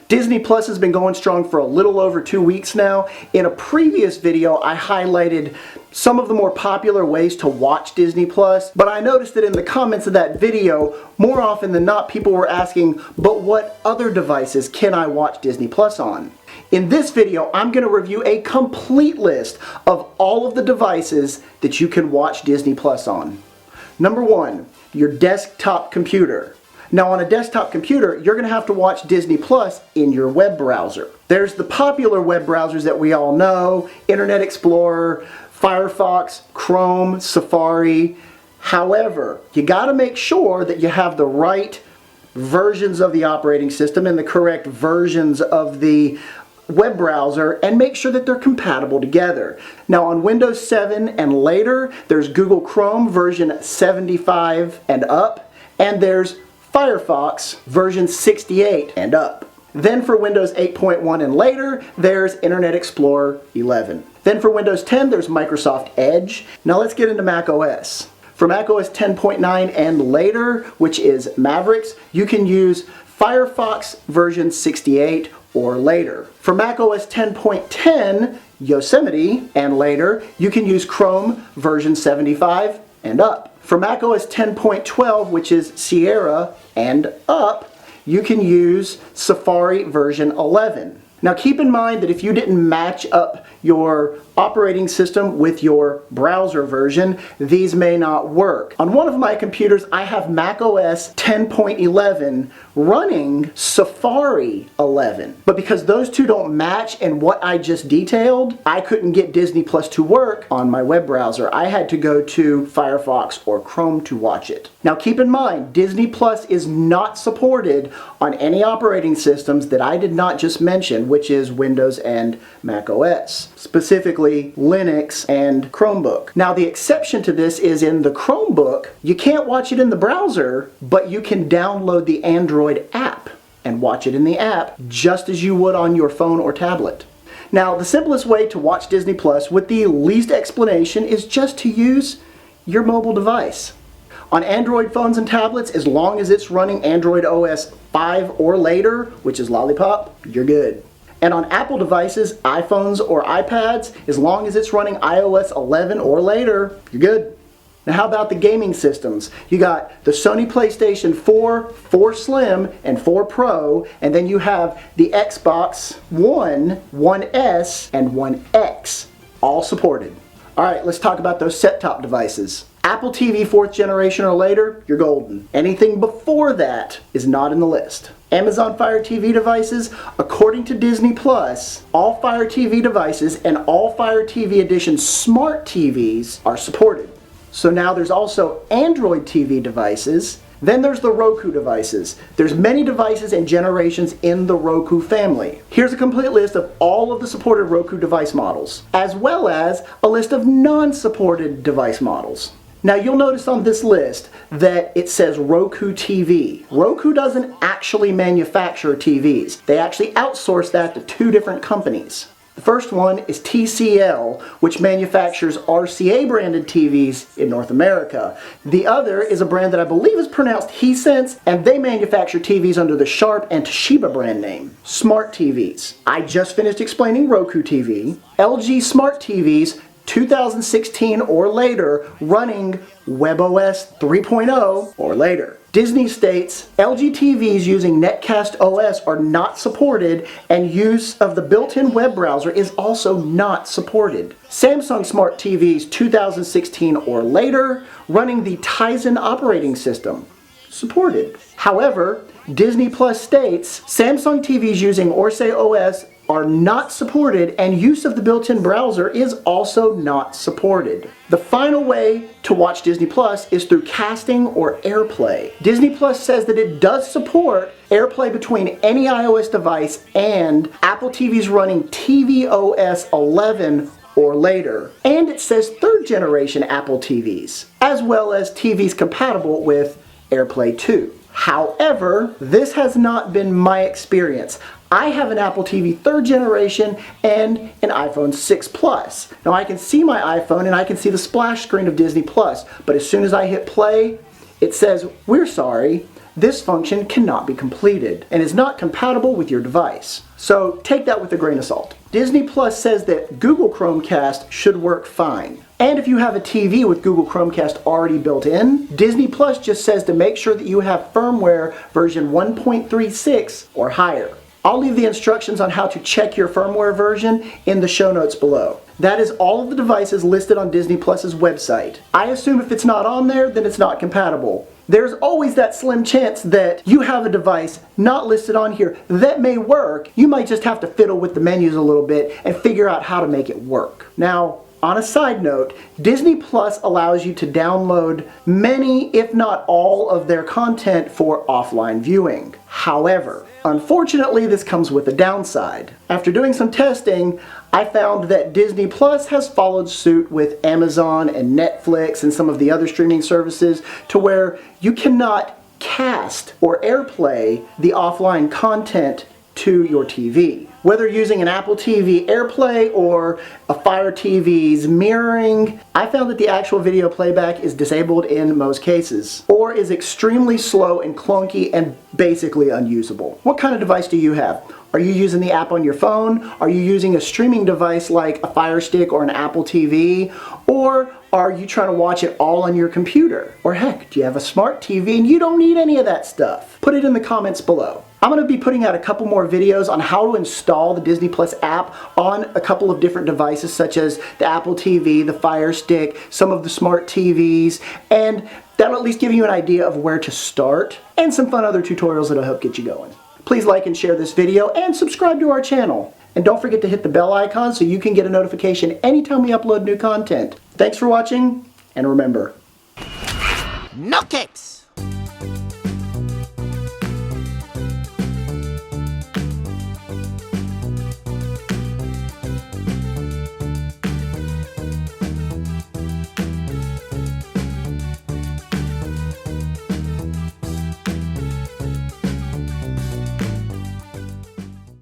Disney Plus has been going strong for a little over 2 weeks now. In a previous video, I highlighted some of the more popular ways to watch Disney Plus, but I noticed that in the comments of that video, more often than not, people were asking, but what other devices can I watch Disney Plus on? In this video, I'm going to review a complete list of all of the devices that you can watch Disney Plus on. Number 1, your desktop computer. Now on a desktop computer, you're going to have to watch Disney Plus in your web browser. There's the popular web browsers that we all know, Internet Explorer, Firefox, Chrome, Safari. However, you got to make sure that you have the right versions of the operating system and the correct versions of the web browser, and make sure that they're compatible together. Now on Windows 7 and later, there's Google Chrome version 75 and up, and there's Firefox version 68 and up. Then for Windows 8.1 and later, there's Internet Explorer 11. Then for Windows 10, there's Microsoft Edge. Now let's get into Mac OS. For Mac OS 10.9 and later, which is Mavericks, you can use Firefox version 68 or later. For Mac OS 10.10, Yosemite and later, you can use Chrome version 75 and up. For Mac OS 10.12, which is Sierra and up, you can use Safari version 11. Now keep in mind that if you didn't match up your operating system with your browser version, these may not work. On one of my computers, I have Mac OS 10.11 running Safari 11. But because those two don't match in what I just detailed, I couldn't get Disney Plus to work on my web browser. I had to go to Firefox or Chrome to watch it. Now keep in mind, Disney Plus is not supported on any operating systems that I did not just mention, which is Windows and Mac OS. Specifically Linux and Chromebook. Now the exception to this is in the Chromebook, you can't watch it in the browser, but you can download the Android app and watch it in the app just as you would on your phone or tablet. Now the simplest way to watch Disney Plus with the least explanation is just to use your mobile device. On Android phones and tablets, as long as it's running Android OS 5 or later, which is Lollipop, you're good. And on Apple devices, iPhones or iPads, as long as it's running iOS 11 or later, you're good. Now how about the gaming systems? You got the Sony PlayStation 4, 4 Slim, and 4 Pro, and then you have the Xbox One, One S, and One X, all supported. Alright, let's talk about those set-top devices. Apple TV 4th generation or later, you're golden. Anything before that is not in the list. Amazon Fire TV devices, according to Disney Plus, all Fire TV devices and all Fire TV Edition Smart TVs are supported. So now there's also Android TV devices. Then there's the Roku devices. There's many devices and generations in the Roku family. Here's a complete list of all of the supported Roku device models, as well as a list of non-supported device models. Now you'll notice on this list that it says Roku TV. Roku doesn't actually manufacture TVs. They actually outsource that to 2 different companies. The first one is TCL, which manufactures RCA branded TVs in North America. The other is a brand that I believe is pronounced Hisense, and they manufacture TVs under the Sharp and Toshiba brand name. Smart TVs. I just finished explaining Roku TV. LG Smart TVs, 2016 or later, running WebOS 3.0 or later. Disney states LG TVs using Netcast OS are not supported, and use of the built-in web browser is also not supported. Samsung Smart TVs 2016 or later, running the Tizen operating system, supported. However, Disney Plus states Samsung TVs using Orsay OS are not supported, and use of the built-in browser is also not supported. The final way to watch Disney Plus is through casting or AirPlay. Disney Plus says that it does support AirPlay between any iOS device and Apple TVs running tvOS 11 or later. And it says 3rd generation Apple TVs, as well as TVs compatible with AirPlay 2. However, this has not been my experience. I have an Apple TV 3rd generation and an iPhone 6 Plus. Now I can see my iPhone and I can see the splash screen of Disney Plus, but as soon as I hit play, it says, "We're sorry, this function cannot be completed and is not compatible with your device. So take that with a grain of salt. Disney Plus says that Google Chromecast should work fine. And if you have a TV with Google Chromecast already built in, Disney Plus just says to make sure that you have firmware version 1.36 or higher. I'll leave the instructions on how to check your firmware version in the show notes below. That is all of the devices listed on Disney Plus's website. I assume if it's not on there, then it's not compatible. There's always that slim chance that you have a device not listed on here that may work. You might just have to fiddle with the menus a little bit and figure out how to make it work. Now, on a side note, Disney Plus allows you to download many, if not all, of their content for offline viewing. However, unfortunately, this comes with a downside. After doing some testing, I found that Disney Plus has followed suit with Amazon and Netflix and some of the other streaming services to where you cannot cast or AirPlay the offline content to your TV. Whether using an Apple TV AirPlay or a Fire TV's mirroring, I found that the actual video playback is disabled in most cases, or is extremely slow and clunky and basically unusable. What kind of device do you have? Are you using the app on your phone? Are you using a streaming device like a Fire Stick or an Apple TV? Or are you trying to watch it all on your computer? Or heck, do you have a smart TV and you don't need any of that stuff? Put it in the comments below. I'm going to be putting out a couple more videos on how to install the Disney Plus app on a couple of different devices such as the Apple TV, the Fire Stick, some of the smart TVs, and that'll at least give you an idea of where to start and some fun other tutorials that'll help get you going. Please like and share this video and subscribe to our channel. And don't forget to hit the bell icon so you can get a notification anytime we upload new content. Thanks for watching, and remember, no capes!